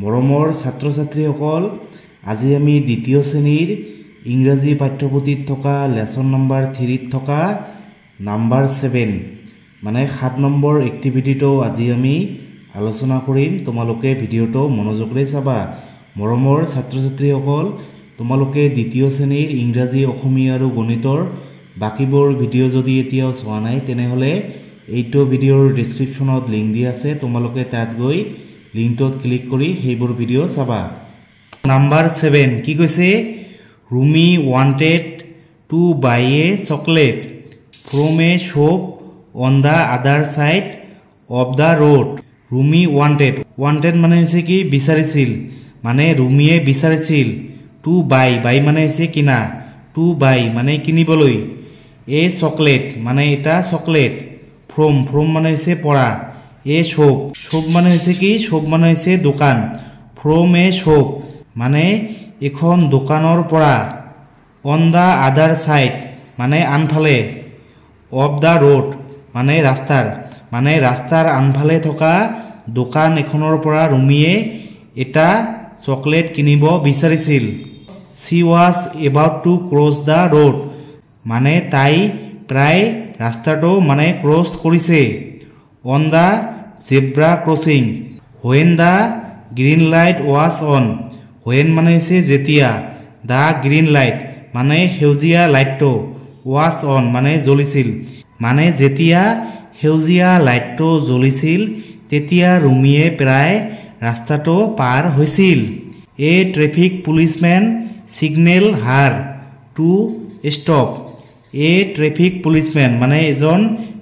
মৰমৰ ছাত্ৰ ছাত্ৰীসকল আজি আমি দ্বিতীয় শ্ৰেণীৰ ইংৰাজী পাঠ্যপুথিত থকা লেসন নম্বৰ 3 ত থকা নম্বৰ 7 মানে 7 নম্বৰ এক্টিভিটিটো আজি আমি আলোচনা কৰিম। তোমালোকে ভিডিওটো মনোযোগৰে চাবা। মৰমৰ ছাত্ৰ ছাত্ৰীসকল তোমালোকে দ্বিতীয় শ্ৰেণীৰ ইংৰাজী অসমীয়া আৰু গণিতৰ বাকিবোৰ ভিডিও যদি এতিয়াও চোৱা নাই তেনেহলে এইটো ভিডিওৰ ডেসক্ৰিপচনত লিংক দিয়া আছে, তোমালোকে তাত গৈ লিংকত ক্লিক কৰি সেইবোৰ ভিডিও চাবা। নাম্বার 7 কি কৈছে? Rumi wanted to buy a chocolate from a shop on the other side of the road. Rumi wanted মানে হৈছে কি বিচাৰিছিল, মানে ৰুমিয়ে বিচাৰিছিল to buy মানে হৈছে কিনা, to buy মানে কিনিবলৈ, a chocolate মানে এটা চকলেট, from মানে হৈছে পৰা, a shop মানে হৈছে কি, shop মানে হৈছে দোকান, from a shop মানে এখন দোকানৰ পৰা, on the other side মানে আনফালে, of the road মানে ৰাস্তাৰ আনফালে থকা দোকান এখনৰ পৰা ৰুমিয়ে এটা চকলেট কিনিব বিচাৰিছিল। She was about to cross the road মানে তাই প্ৰায় ৰাস্তাটো মানে ক্ৰছ কৰিছে। On the zebra crossing when the green light was on, when মানে হৈছে যেতিয়া, the green light মানে সেউজীয়া লাইটটো, was on মানে জ্বলিছিল, মানে যেতিয়া সেউজীয়া লাইটটো জ্বলিছিল তেতিয়া ৰুমিয়ে প্ৰায় ৰাস্তাটো পাৰ হৈছিল। A traffic policeman signal her to stop. A traffic policeman মানে এজন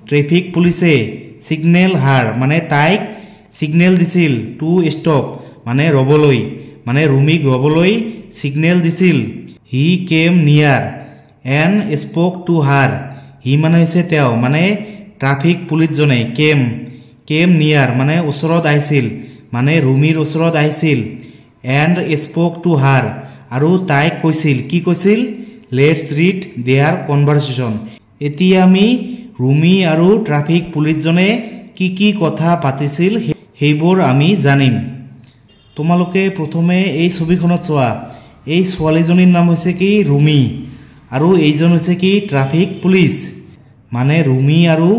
ট্ৰেফিক পুলিচে signal her মানে তাইক signal দিছিল, to stop মানে ৰবলৈ, মানে ৰুমিক ৰবলৈ signal দিছিল। He came near and spoke to her. He মানে হৈছে তেওঁ, মানে ট্ৰাফিক পুলিচজনে came near মানে ওচৰত আহিছিল, মানে ৰুমিৰ ওচৰত আহিছিল, and spoke to her আৰু তাইক কৈছিল, কি কৈছিল? Let's read their conversation. এতিয়া আমি ৰুমি আৰু ট্ৰাফিক পুলিচজনে কি কথা পাতিছিল সেইবোৰ আমি জানিম। তোমালোকে প্ৰথমে এই ছবিখনত চোৱা, এই ছোৱালীজনীৰ নাম হৈছে কি ৰুমি আৰু এইজন হৈছে কি ট্ৰাফিক পুলিচ, মানে ৰুমি আৰু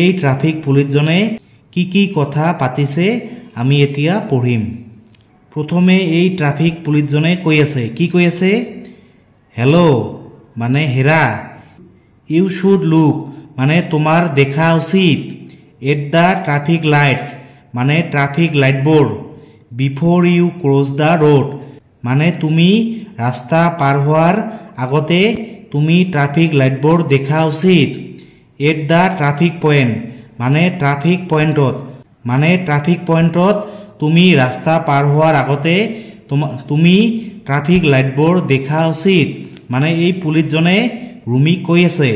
এই ট্ৰাফিক পুলিচজনে কি কথা পাতিছে আমি এতিয়া পঢ়িম। প্ৰথমে এই ট্ৰাফিক পুলিচজনে কৈ আছে, কি কৈ আছে? হেল্ল' মানে হেৰা, ইউ শুড লুক মানে তোমাৰ দেখা উচিত, এট দ্য ট্ৰাফিক লাইটছ মানে ট্ৰাফিক লাইটবোৰ, before you cross the road মানে তুমি ৰাস্তা পাৰ হোৱাৰ আগতে তুমি ট্ৰাফিক লাইটবোৰ দেখা উচিত, এট দ্য ট্ৰাফিক পইণ্ট মানে ট্ৰাফিক পইণ্টত, মানে ট্ৰাফিক পইণ্টত তুমি ৰাস্তা পাৰ হোৱাৰ আগতে তুমি ট্ৰাফিক লাইটবোৰ দেখা উচিত, মানে এই পুলিচজনে ৰুমিক কৈ আছে।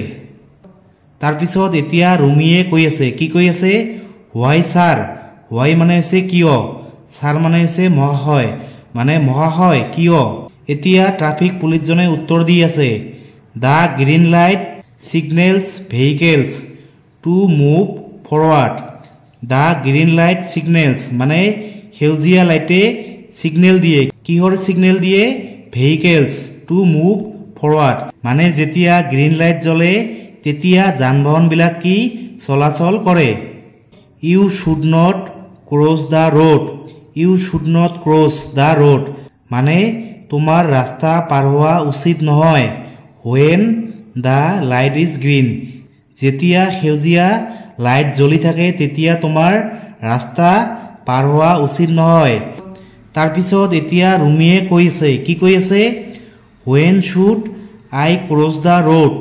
তাৰপিছত এতিয়া ৰুমিয়ে কৈ আছে, কি কৈ আছে? হোৱাই ছাৰ, হোৱাই মানে হৈছে কিয়, ছাৰ মানে হৈছে মহাশয়, মানে মহাশয় কিয়? এতিয়া ট্ৰাফিক পুলিচজনে উত্তৰ দি আছে, the green light signals vehicles to move forward. The green light signals মানে সেউজীয়া লাইটে ছিগনেল দিয়ে, কিহৰ ছিগনেল দিয়ে? ভেহিকেলছ টু মুভ ফৰৱাৰ্ড মানে যেতিয়া গ্ৰীণ লাইট জ্বলে তেতিয়া যান বাহনবিলাক কি চলাচল কৰে। You should not cross the road, you should not cross the road মানে তোমাৰ ৰাস্তা পাৰ হোৱা উচিত নহয়, when the light is green যেতিয়া সেউজীয়া লাইট জ্বলি থাকে তেতিয়া তোমাৰ ৰাস্তা পাৰ হোৱা উচিত নহয়। তাৰপিছত এতিয়া ৰুমিয়ে কৈ আছে, কি কৈ আছে? when should I cross the road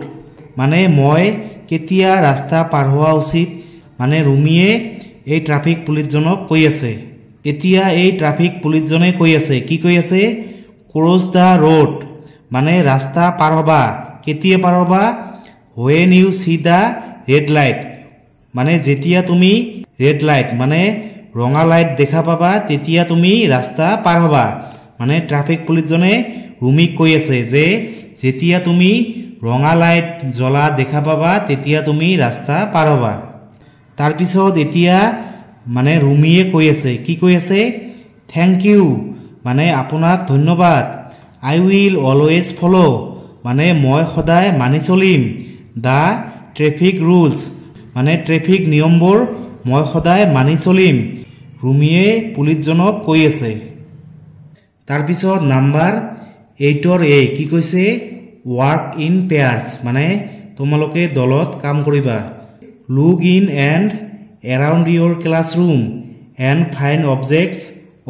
মানে মই কেতিয়া ৰাস্তা পাৰ হোৱা উচিত, মানে ৰুমিয়ে এই ট্ৰাফিক পুলিচজনক কৈ আছে। এতিয়া এই ট্ৰাফিক পুলিচজনে কৈ আছে, কি কৈ আছে? ক্ৰছ দ্য ৰোড মানে ৰাস্তা পাৰ হ'বা, কেতিয়া পাৰ হ'বা? when you see the red light মানে যেতিয়া তুমি ৰেড লাইট মানে ৰঙা লাইট দেখা পাবা তেতিয়া তুমি ৰাস্তা পাৰ হ'বা, মানে ট্ৰাফিক পুলিচজনে ৰুমিক কৈ আছে যে যেতিয়া তুমি ৰঙা লাইট জ্বলা দেখা পাবা তেতিয়া তুমি ৰাস্তা পাৰ হ'বা। তাৰপিছত এতিয়া মানে ৰুমিয়ে কৈ আছে, কি কৈ আছে? থেংক ইউ মানে আপোনাক ধন্যবাদ। আই উইল অলৱেজ ফ'ল' মানে মই সদায় মানি চলিম। দ্য ট্ৰেফিক ৰুলছ মানে ট্ৰেফিক নিয়মবোৰ মই সদায় মানি চলিম। ৰুমিয়ে পুলিচজনক কৈ আছে। তাৰপিছত নাম্বাৰ 8ৰ এ কি কৈছে? ৱৰ্ক ইন পেয়াৰ্ছ মানে তোমালোকে দলত কাম কৰিবা। Look in and around your classroom and find objects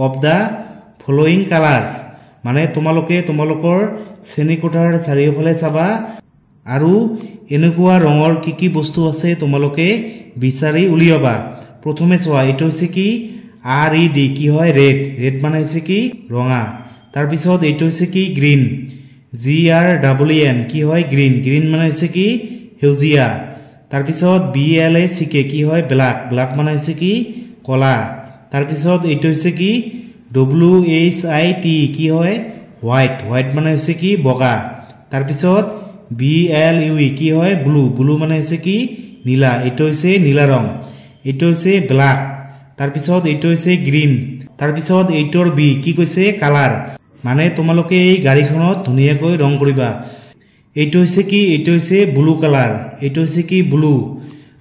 of the following colours মানে তোমালোকে তোমালোকৰ শ্ৰেণীকোঠাৰ চাৰিওফালে চাবা আৰু এনেকুৱা ৰঙৰ কি বস্তু আছে তোমালোকে বিচাৰি উলিয়াবা। প্ৰথমে চোৱা এইটো হৈছে কি? RED কি হয়? ৰেড। ৰেড মানে হৈছে কি? ৰঙা। তাৰপিছত এইটো হৈছে কি? গ্ৰীণ। GREEN কি হয়? গ্ৰীণ। গ্ৰীণ মানে হৈছে কি? সেউজীয়া। তাৰপিছত BLACK কি হয়? ব্লাক। ব্লাক মানে হৈছে কি? কলা। তাৰপিছত এইটো হৈছে কি? WHIT কি হয়? হোৱাইট। হোৱাইট মানে হৈছে কি? বগা। তাৰপিছত BLUE কি হয়? ব্লু। ব্লু মানে হৈছে কি? নীলা। এইটো হৈছে নীলা ৰং। এইটো হৈছে ব্লাক। তাৰপিছত এইটো হৈছে গ্ৰীণ। তাৰপিছত 8ৰ বি কি কৈছে? কালাৰ মানে তোমালোকে এই গাড়ীখনত ধুনীয়াকৈ ৰং কৰিবা। এইটো হৈছে কি? এইটো হৈছে ব্লু কালাৰ। এইটো হৈছে কি? ব্লু।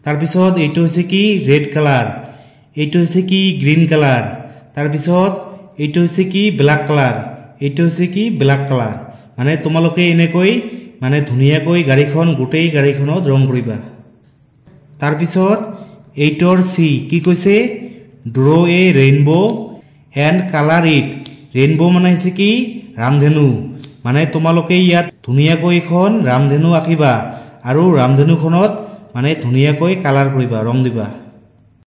তাৰপিছত এইটো হৈছে কি? Red colour. এইটো হৈছে কি? Green colour. তাৰপিছত এইটো হৈছে কি? Black colour. এইটো হৈছে কি? Black colour. মানে তোমালোকে এনেকৈ মানে ধুনীয়াকৈ গাড়ীখন গোটেই গাড়ীখনত ৰং কৰিবা। তাৰপিছত 8ৰ চি কি কৈছে? Draw' A rainbow' and colour it. Rainbow' মানে হৈছে কি? ৰামধেনু। মানে তোমালোকে ইয়াত ধুনীয়াকৈ এখন ৰামধেনু আঁকিবা আৰু ৰামধেনুখনত মানে ধুনীয়াকৈ কালাৰ কৰিবা, ৰং দিবা।